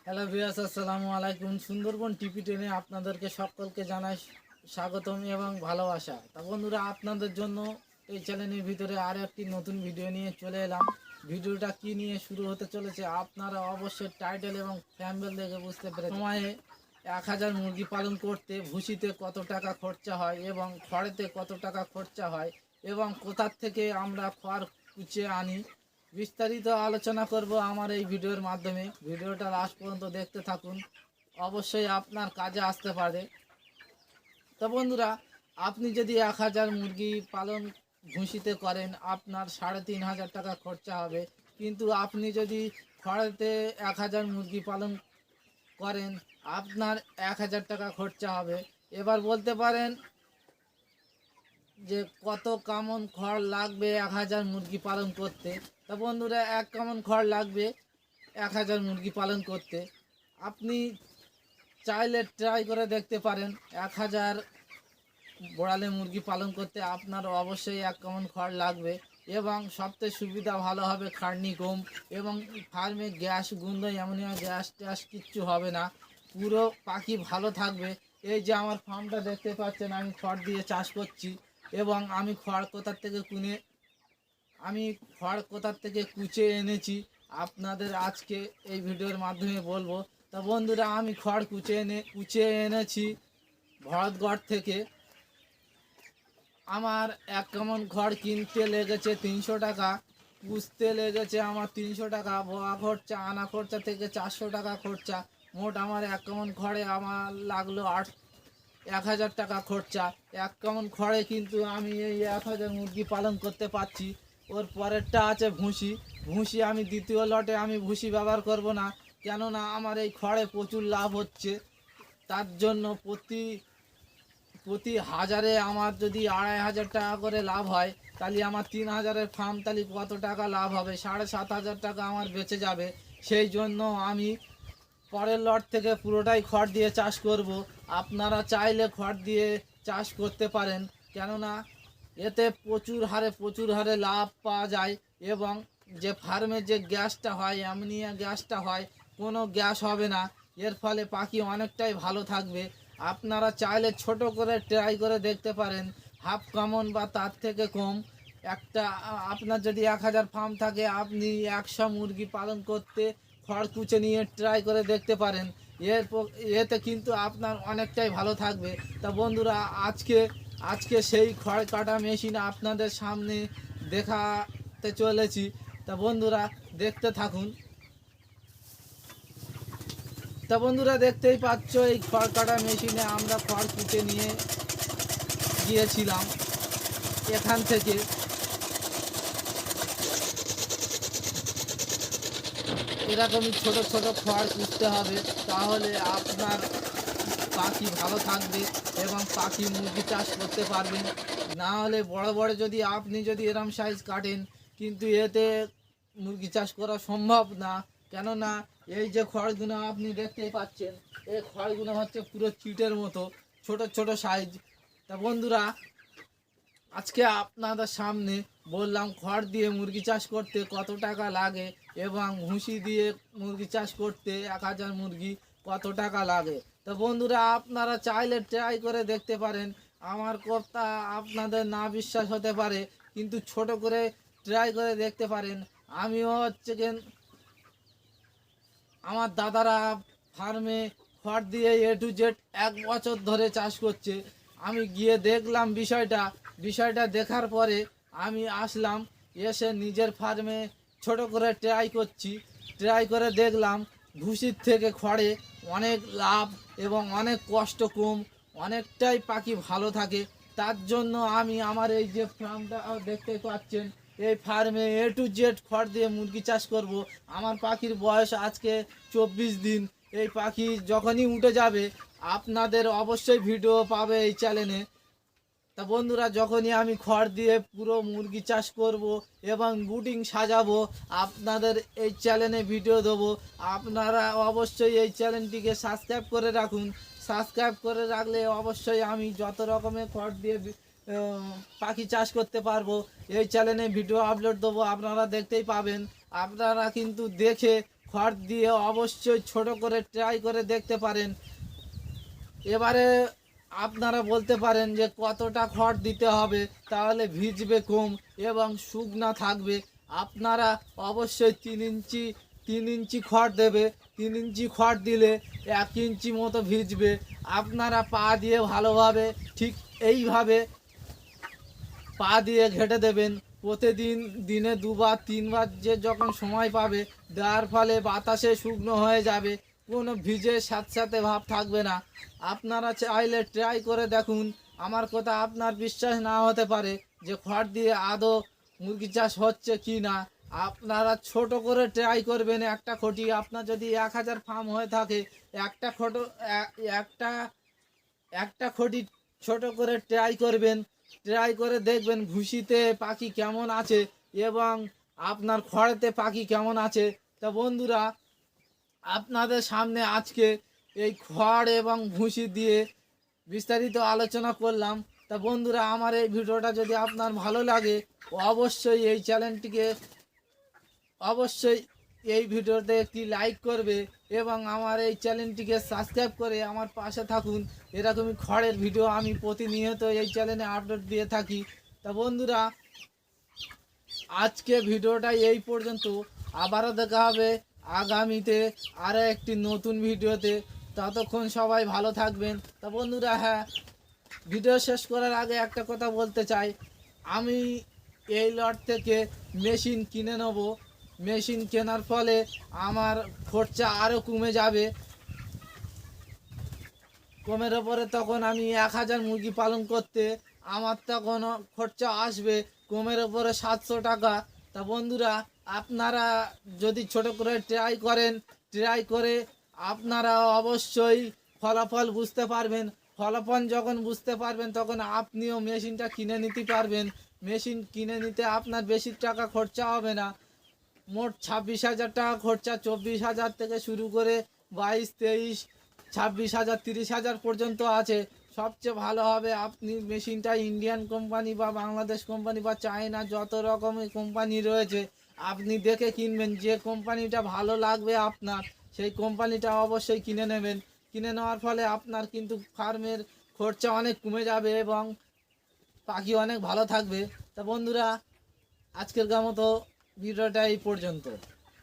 Hello viewers, আসসালামু আলাইকুম। সুন্দরবন টিপি টেনে আপনাদেরকে সকলকে জানাই স্বাগতম এবং ভালোবাসা। তা বন্ধুরা, আপনাদের জন্য এই চ্যানেলের ভিতরে আরও একটি নতুন ভিডিও নিয়ে চলে এলাম। ভিডিওটা কি নিয়ে শুরু হতে চলেছে আপনারা অবশ্যই টাইটেল এবং থ্যাম্বনেল দেখে বুঝতে পেরে সময়ে 1000 মুরগি পালন করতে ভুসিতে কত টাকা খরচা হয় এবং খড়েতে কত টাকা খরচা হয় এবং কোথার থেকে আমরা খড় কুচিয়ে আনি, বিস্তারিত আলোচনা করব আমার এই ভিডিওর মাধ্যমে। ভিডিওটা লাস্ট পর্যন্ত দেখতে থাকুন, অবশ্যই আপনার কাজে আসতে পারে। তো বন্ধুরা, আপনি যদি 1000 মুরগি পালন ভুসিতে করেন আপনার 3500 টাকা খরচা হবে, কিন্তু আপনি যদি খড়েতে 1000 মুরগি পালন করেন আপনার 1000 টাকা খরচা হবে। এবার বলতে পারেন যে কত কামন খড় লাগবে 1000 মুরগি পালন করতে। তা বন্ধুরা, 1 কামন খড় লাগবে 1000 মুরগি পালন করতে। আপনি চাইলে ট্রাই করে দেখতে পারেন। 1000 বোড়ালে মুরগি পালন করতে আপনার অবশ্যই 1 কামন খড় লাগবে এবং সবচেয়ে সুবিধা ভালো হবে, খাটনি কম এবং ফার্মে গ্যাস, গন্ধ, অ্যামোনিয়া গ্যাস ট্যাস কিচ্ছু হবে না। পুরো পাখি ভালো থাকবে। এই যে আমার ফার্মটা দেখতে পাচ্ছেন, আমি খড় দিয়ে চাষ করছি এবং আমি খড় কোথার থেকে কুচে এনেছি আপনাদের আজকে এই ভিডিওর মাধ্যমে বলবো। তা বন্ধুরা, আমি খড় কুচে এনেছি ভরতগড় থেকে। আমার 1 কামন খড় কিনতে লেগেছে 300 টাকা, কুচতে লেগেছে আমার 300 টাকা, বোয়া খরচা, আনা খরচা থেকে 400 টাকা খরচা। মোট আমার 1 কামন খড়ে আমার লাগলো 1000 টাকা খরচা। 1 কামন খড়ে কিন্তু আমি এই 1000 মুরগি পালন করতে পারছি। ওর পরেরটা আছে ভুসি। ভুসি আমি দ্বিতীয় লটে আমি ভুসি ব্যবহার করব না, কেননা আমার এই খড়ে প্রচুর লাভ হচ্ছে। তার জন্য প্রতি প্রতি হাজারে আমার যদি 2500 টাকা করে লাভ হয়, তাহলে আমার 3000-এর ফার্ম, তাহলে কত টাকা লাভ হবে? 7500 টাকা আমার বেঁচে যাবে। সেই জন্য আমি পরের লট থেকে পুরোটাই খড় দিয়ে চাষ করব। আপনারা চাইলে খড় দিয়ে চাষ করতে পারেন, কেননা এতে প্রচুর হারে লাভ পাওয়া যায় এবং যে ফার্মে যে গ্যাসটা হয়, অ্যামোনিয়া গ্যাসটা হয়, কোনো গ্যাস হবে না। এর ফলে পাখি অনেকটাই ভালো থাকবে। আপনারা চাইলে ছোট করে ট্রাই করে দেখতে পারেন, হাফ কামন বা তার থেকে কম। আপনার যদি 1000 ফার্ম থাকে, আপনি 100 মুরগি পালন করতে খড় কুচে নিয়ে ট্রাই করে দেখতে পারেন। এতে কিন্তু আপনার অনেকটাই ভালো থাকবে। তা বন্ধুরা, আজকে সেই খড় কাটা মেশিন আপনাদের সামনে দেখাতে চলেছি। তা বন্ধুরা, দেখতে থাকুন। তা বন্ধুরা, দেখতেই পাচ্ছ এই খড় কাটা মেশিনে আমরা খড় কুচে নিয়ে গিয়েছিলাম এখান থেকে। এরকমই ছোট ছোট খড় কুচতে হবে, তাহলে আপনার পাখি ভালো থাকবে এবং পাখি মুরগি চাষ করতে পারবেন। না হলে বড় বড় আপনি যদি এরম সাইজ কাটেন, কিন্তু এতে মুরগি চাষ করা সম্ভব না। কেননা এই যে খড়গুলো আপনি দেখতেই পাচ্ছেন, এই খড়গুলো হচ্ছে পুরো চিটের মতো ছোট ছোট সাইজ। তা বন্ধুরা, আজকে আপনাদের সামনে বললাম খড় দিয়ে মুরগি চাষ করতে কত টাকা লাগে এবং ভুসি দিয়ে মুরগি চাষ করতে 1000 মুরগি কত টাকা লাগে। তো বন্ধুরা, আপনারা চাইলে ট্রাই করে দেখতে পারেন। আমার কথা আপনাদের না বিশ্বাস হতে পারে, কিন্তু ছোট করে ট্রাই করে দেখতে পারেন। আমিও আমার দাদারা ফার্মে খড় দিয়ে A to Z 1 বছর ধরে চাষ করছে। আমি গিয়ে দেখলাম বিষয়টা দেখার পরে আমি আসলাম, এসে নিজের ফার্মে ছোট করে ট্রাই করে দেখলাম ভুসির থেকে খড়ে অনেক লাভ এবং অনেক কষ্ট কম, অনেকটাই পাখি ভালো থাকে। তার জন্য আমি আমার এই যে ফার্মটা দেখতে পাচ্ছেন, এই ফার্মে A to Z খড় দিয়ে মুরগি চাষ করব। আমার পাখির বয়স আজকে 24 দিন। এই পাখি যখনই উঠে যাবে আপনাদের অবশ্যই ভিডিও পাবে এই চ্যানেলে। তা বন্ধুরা, যখনই আমি খড় দিয়ে পুরো মুরগি চাষ করব এবং বুটিং সাজাবো, আপনাদের এই চ্যানেলে ভিডিও দেবো। আপনারা অবশ্যই এই চ্যানেলটিকে সাবস্ক্রাইব করে রাখুন। সাবস্ক্রাইব করে রাখলে অবশ্যই আমি যত রকমের খড় দিয়ে পাখি চাষ করতে পারবো এই চ্যানেলে ভিডিও আপলোড দেবো, আপনারা দেখতেই পাবেন। আপনারা কিন্তু দেখে খড় দিয়ে অবশ্যই ছোট করে ট্রাই করে দেখতে পারেন। এবারে আপনারা বলতে পারেন যে কতটা খড় দিতে হবে তাহলে ভিজবে কম এবং শুকনা থাকবে। আপনারা অবশ্যই 3 ইঞ্চি খড় দেবে। 3 ইঞ্চি খড় দিলে 1 ইঞ্চি মতো ভিজবে। আপনারা পা দিয়ে ভালোভাবে ঠিক এইভাবে পা দিয়ে ঘেঁটে দেবেন। প্রতিদিন দিনে 2 বার 3 বার যে যখন সময় পাবে দেওয়ার ফলে বাতাসে শুকনো হয়ে যাবে, কোনো ভিজে স্যাঁতস্যাঁতে ভাব থাকবে না। আপনারা চাইলে ট্রাই করে দেখুন। আমার কথা আপনার বিশ্বাস না হতে পারে যে খড় দিয়ে আদৌ মুরগি চাষ হচ্ছে কি না। আপনারা ছোট করে ট্রাই করবেন। একটা খটি আপনার যদি 1000 ফার্ম হয়ে থাকে, একটা খটো একটা একটা খটি ছোট করে ট্রাই করবেন। ট্রাই করে দেখবেন ভুসিতে পাখি কেমন আছে এবং আপনার খড়েতে পাখি কেমন আছে। তা বন্ধুরা, আপনাদের সামনে আজকে এই খড় এবং ভুসি দিয়ে বিস্তারিত আলোচনা করলাম। তা বন্ধুরা, আমার এই ভিডিওটা যদি আপনার ভালো লাগে অবশ্যই এই চ্যানেলটিকে অবশ্যই এই ভিডিওতে একটি লাইক করবে এবং আমার এই চ্যানেলটিকে সাবস্ক্রাইব করে আমার পাশে থাকুন। এরকমই খড়ের ভিডিও আমি প্রতিনিয়ত এই চ্যানেলে আপলোড দিয়ে থাকি। তা বন্ধুরা, আজকে ভিডিওটা এই পর্যন্ত। আবারও দেখা হবে আগামীতে আরও একটি নতুন ভিডিওতে। ততক্ষণ সবাই ভালো থাকবেন। তা বন্ধুরা, হ্যাঁ, ভিডিও শেষ করার আগে একটা কথা বলতে চাই। আমি এই লট থেকে মেশিন কিনে নেব। মেশিন কেনার ফলে আমার খরচা আরও কমে যাবে। কমের ওপরে তখন আমি 1000 মুরগি পালন করতে আমার তখন খরচা আসবে কমের ওপরে 700 টাকা। তা বন্ধুরা, আপনারা যদি ছোট করে ট্রাই করেন, ট্রাই করে আপনারা অবশ্যই ফলাফল বুঝতে পারবেন। ফলাফল যখন বুঝতে পারবেন তখন আপনিও মেশিনটা কিনে নিতে পারবেন। মেশিন কিনে নিতে আপনার বেশি টাকা খরচা হবে না। মোট 26,000 টাকা খরচা। 24,000 থেকে শুরু করে 22, 23, 26,000, 30,000 পর্যন্ত আছে। সবচেয়ে ভালো হবে আপনি মেশিনটা ইন্ডিয়ান কোম্পানি বা বাংলাদেশ কোম্পানি বা চায়না যত রকমের কোম্পানি রয়েছে আপনি দেখে কিনবেন। যে কোম্পানিটা ভালো লাগবে আপনার সেই কোম্পানিটা অবশ্যই কিনে নেবেন। কিনে নেওয়ার ফলে আপনার কিন্তু ফার্মের খরচা অনেক কমে যাবে এবং পাখি অনেক ভালো থাকবে। তা বন্ধুরা, আজকের মতো ভিডিওটা এই পর্যন্ত।